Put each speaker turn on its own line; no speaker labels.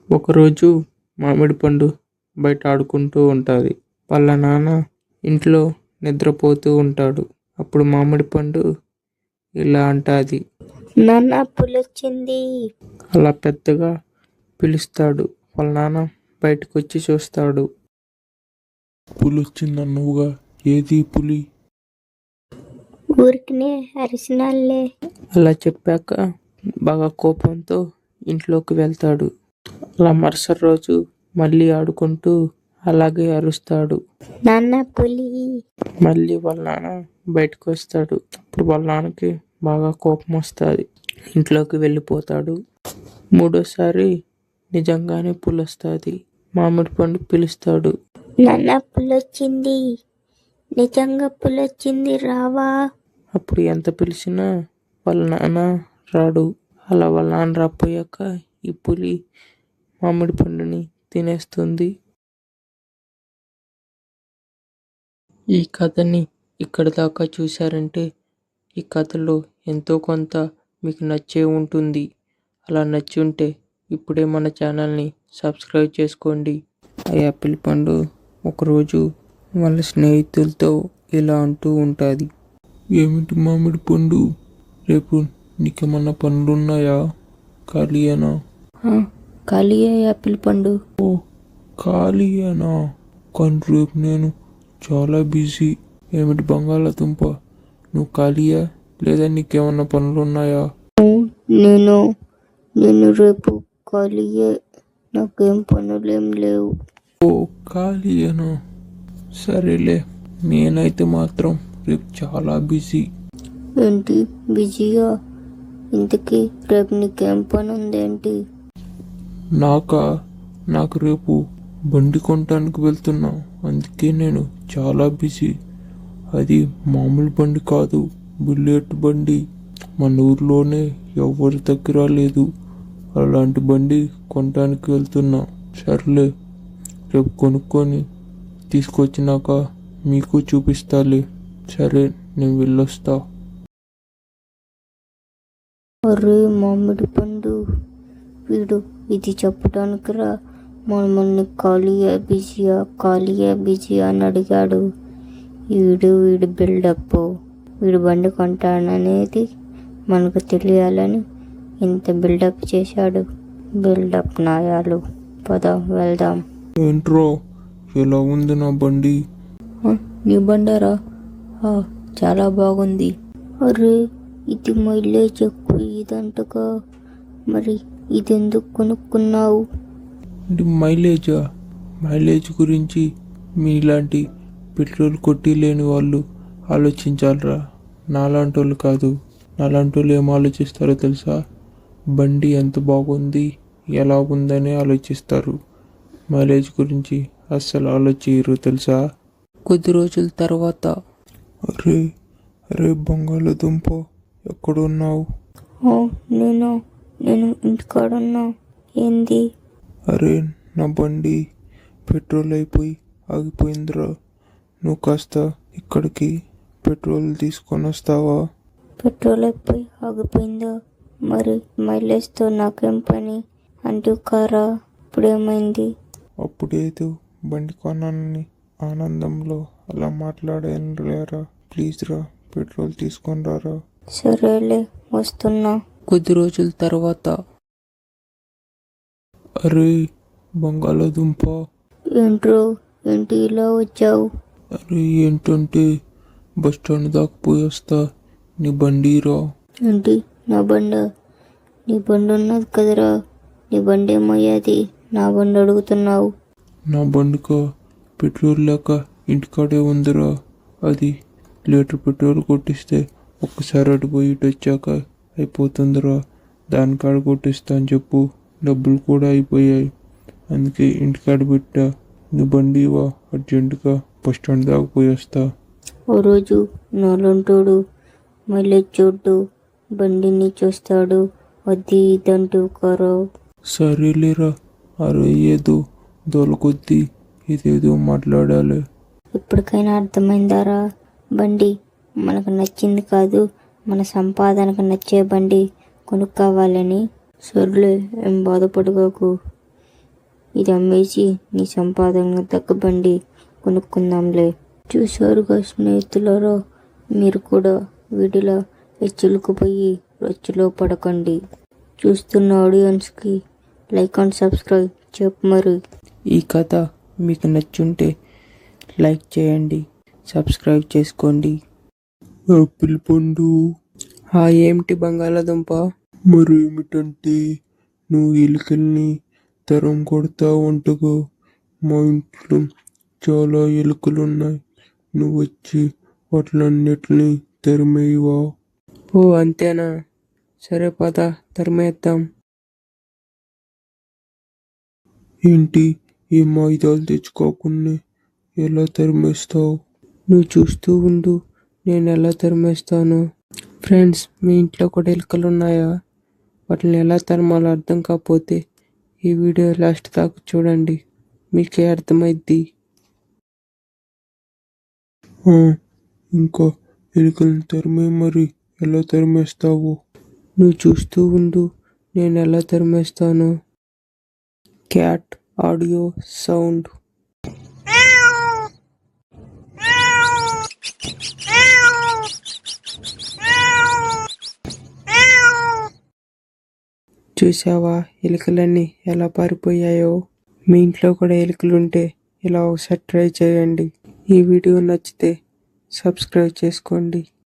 ఒకరోజు మామిడి పండు బయట ఆడుకుంటూ ఉంటుంది. వాళ్ళ నాన్న ఇంట్లో నిద్రపోతూ ఉంటాడు. అప్పుడు మామిడి పండు ఇలా అంటాది,
నాన్న పులొచ్చింది.
అలా పెద్దగా పిలుస్తాడు. వాళ్ళ నాన్న బయటకు వచ్చి చూస్తాడు.
పులొచ్చిందన్నావుగా, ఏది పులి?
ఊరికినే అరిసినాలే.
అలా చెప్పాక బాగా కోపంతో ఇంట్లోకి వెళ్తాడు. అలా మరుసటి రోజు మళ్ళీ ఆడుకుంటూ అలాగే అరుస్తాడు.
నాన్న పులి.
మళ్ళీ వాళ్ళ నాన్న బయటకు వస్తాడు. అప్పుడు వాళ్ళ నాన్నకి బాగా కోపం వస్తుంది. ఇంట్లోకి వెళ్ళిపోతాడు. మూడోసారి నిజంగానే పులి వస్తుంది. మామిడి పండు పిలుస్తాడు.
నాన్న పులొచ్చింది. నిజంగా పులొచ్చింది, రావా?
అప్పుడు ఎంత పిలిచినా వాళ్ళ నాన్న రాడు. అలా వాళ్ళ నాన్న రాపోయాక ఈ పులి మామిడి పండుని తినేస్తుంది. ఈ కథని ఇక్కడి దాకా చూశారంటే ఈ కథలో ఎంతో కొంత మీకు నచ్చే ఉంటుంది. అలా నచ్చి ఉంటే ఇప్పుడే మన ఛానల్ని సబ్స్క్రైబ్ చేసుకోండి. ఆ యాపిల్ పండు ఒకరోజు వాళ్ళ స్నేహితులతో ఇలా అంటూ ఉంటుంది.
ఏమిటి మామిడి పండు, రేపు నీకేమన్నా పనులున్నాయా? ఖాళీయేనా?
ఖాళీయే యాపిల్ పండు.
ఓ ఖాళీయేనా? కానీ రేపు నేను చాలా బిజీ. ఏమిటి బంగాళాదుంప, నువ్వు ఖాళీయా లేదా నీకేమన్నా పనులున్నాయా?
నేను రేపు ఖాళీయే, నాకేం పనులేం లేవు.
ఓ ఖాళీయేనా? సరేలే, నేనైతే మాత్రం రేపు చాలా బిజీ.
ఏంటి బిజీయా? ఇంతకీ రేపు నీకేం పని ఉందేంటి?
నాకు రేపు బండి కొనడానికి వెళ్తున్నా, అందుకే నేను చాలా బిజీ. అది మామూలు బండి కాదు, బుల్లెట్ బండి. మన ఊర్లోనే ఎవరి దగ్గర లేదు. అలాంటి బండి కొనడానికి వెళ్తున్నా. సర్లే, రేపు కొనుక్కొని తీసుకొచ్చినాక మీకు చూపిస్తాలే. సరే, నేను వెళ్ళొస్తా.
అరే మామిడి పండు, వీడు ఇది చెప్పడానికి రా మనల్ని ఖాళీయా బిజీయా అని అడిగాడు. వీడు బిల్డప్. వీడు బండి కొంటాననేది మనకు తెలియాలని ఇంత బిల్డప్ చేశాడు. బిల్డప్ నాయాలు. పద వెళ్దాం.
ఏంట్రో ఎలా ఉంది నా బండి?
నీ బండారా? చాలా బాగుంది. అరే ఇది మైలేజ్ ఎక్కువ ఇదంటగా, మరి ఇదెందుకు కొనుక్కున్నావు?
మైలేజ్ గురించి మీలాంటి పెట్రోల్ కొట్టి లేని వాళ్ళు ఆలోచించాలరా, నాలాంటి వాళ్ళు కాదు. నాలాంటి వాళ్ళు ఏం ఆలోచిస్తారో తెలుసా? బండి ఎంత బాగుంది, ఎలా ఉందని ఆలోచిస్తారు. మైలేజ్ గురించి అస్సలు ఆలోచించరు తెలుసా?
కొద్ది రోజుల తర్వాత,
అరే బంగాళదుంప, ఎక్కడున్నావు?
నేను ఇంటికాడున్నా. ఏంది?
అరే నా బండి పెట్రోల్ అయిపోయి ఆగిపోయిందిరా. నువ్వు కాస్త ఇక్కడికి పెట్రోల్ తీసుకొని వస్తావా?
పెట్రోల్ అయిపోయి ఆగిపోయిందా? మరి మైలేజ్తో నాకేం పని? అంటూ కారా, ఇప్పుడేమైంది?
అప్పుడేదో బండి కొనాలని ఆనందంలో అలా మాట్లాడాను లేరా. ప్లీజ్ రా, పెట్రోల్ తీసుకొని రారా.
సరేలే, వస్తున్నా.
కొద్ది రోజుల తర్వాత,
అరే బంగాళదుంప.
ఏంటి ఇలా వచ్చావు?
అరే ఏంటంటే బస్ స్టాండ్ దాకా పోయి వస్తా, నీ బండిరా.
ఏంటి నా బండ? నీ బండి ఉన్నది కదరా, నీ బండి ఏమయ్యాది? నా బండి అడుగుతున్నావు?
నా బండికా పెట్రోల్ లేక ఇంటికాడే ఉందిరా. అది లీటర్ పెట్రోల్ కొట్టిస్తే ఒక్కసారి అటు పోయి ఇటు వచ్చాక అయిపోతుందిరా. దానికాడ కొట్టిస్తా అని చెప్పు, డబ్బులు కూడా అయిపోయాయి. అందుకే ఇంటికాడ పెట్టా. నీ బండి ఇవా, అర్జెంటుగా బస్ స్టాండ్ దాకా పోయి వస్తా.
ఓ రోజు నాలంటోడు మైలేజ్ చూడ్డు, బండిని చూస్తాడు, అది ఇదంటూ కారు.
సరేలేరా, అరే ఏదో దొలకొద్ది ఇదేదో మాట్లాడాలి.
ఇప్పటికైనా అర్థమైందారా? బండి మనకు నచ్చింది కాదు, మన సంపాదనకు నచ్చే బండి కొనుక్కోవాలని. సర్లే, ఏం బాధపడగాకు. ఇది అమ్మేసి నీ సంపాదన తగ్గ బండి కొనుక్కుందాంలే. చూశారుగా స్నేహితులారా, మీరు కూడా వీడిలా హెచ్చులుకుపోయి రొచ్చులో పడకండి. చూస్తున్న ఆడియన్స్కి లైక్ అండ్ సబ్స్క్రైబ్ చెప్పు.
ఈ కథ మీకు నచ్చుంటే లైక్ చేయండి, సబ్స్క్రైబ్ చేసుకోండి.
ఆపిల్ పండు
ఏమిటి బంగాళాదుంప?
మరేమిటంటే, నువ్వు ఎలుకల్ని తరం కొడతా ఉంటగా. మా ఇంట్లో చాలా ఎలుకలున్నాయి. నువ్వు వచ్చి వాటిలన్నిటిని తరిమేయవా?
అంతేనా? సరే పద, తరిమేద్దాం.
ఏంటి, ఏం ఆయుధాలు తెచ్చుకోకుండా ఎలా తరిమేస్తావు?
నువ్వు చూస్తూ ఉండు, నేను ఎలా తరిమేస్తాను. ఫ్రెండ్స్, మీ ఇంట్లో కూడా ఎలుకలు ఉన్నాయా? వాటిని ఎలా తరమాలో అర్థం కాకపోతే ఈ వీడియో లాస్ట్ దాకా చూడండి, మీకే అర్థమైద్ది.
ఇంకా ఎలుకల్ని తరిమే, మరి ఎలా తరిమేస్తావు?
నువ్వు చూస్తూ ఉండు, నేను ఎలా తరిమేస్తాను. Cat audio sound. చూసావా ఎలుకలన్నీ ఎలా పారిపోయాయో? మీ ఇంట్లో కూడా ఎలుకలుంటే ఇలా ఒకసారి ట్రై చేయండి. ఈ వీడియో నచ్చితే సబ్స్క్రైబ్ చేసుకోండి.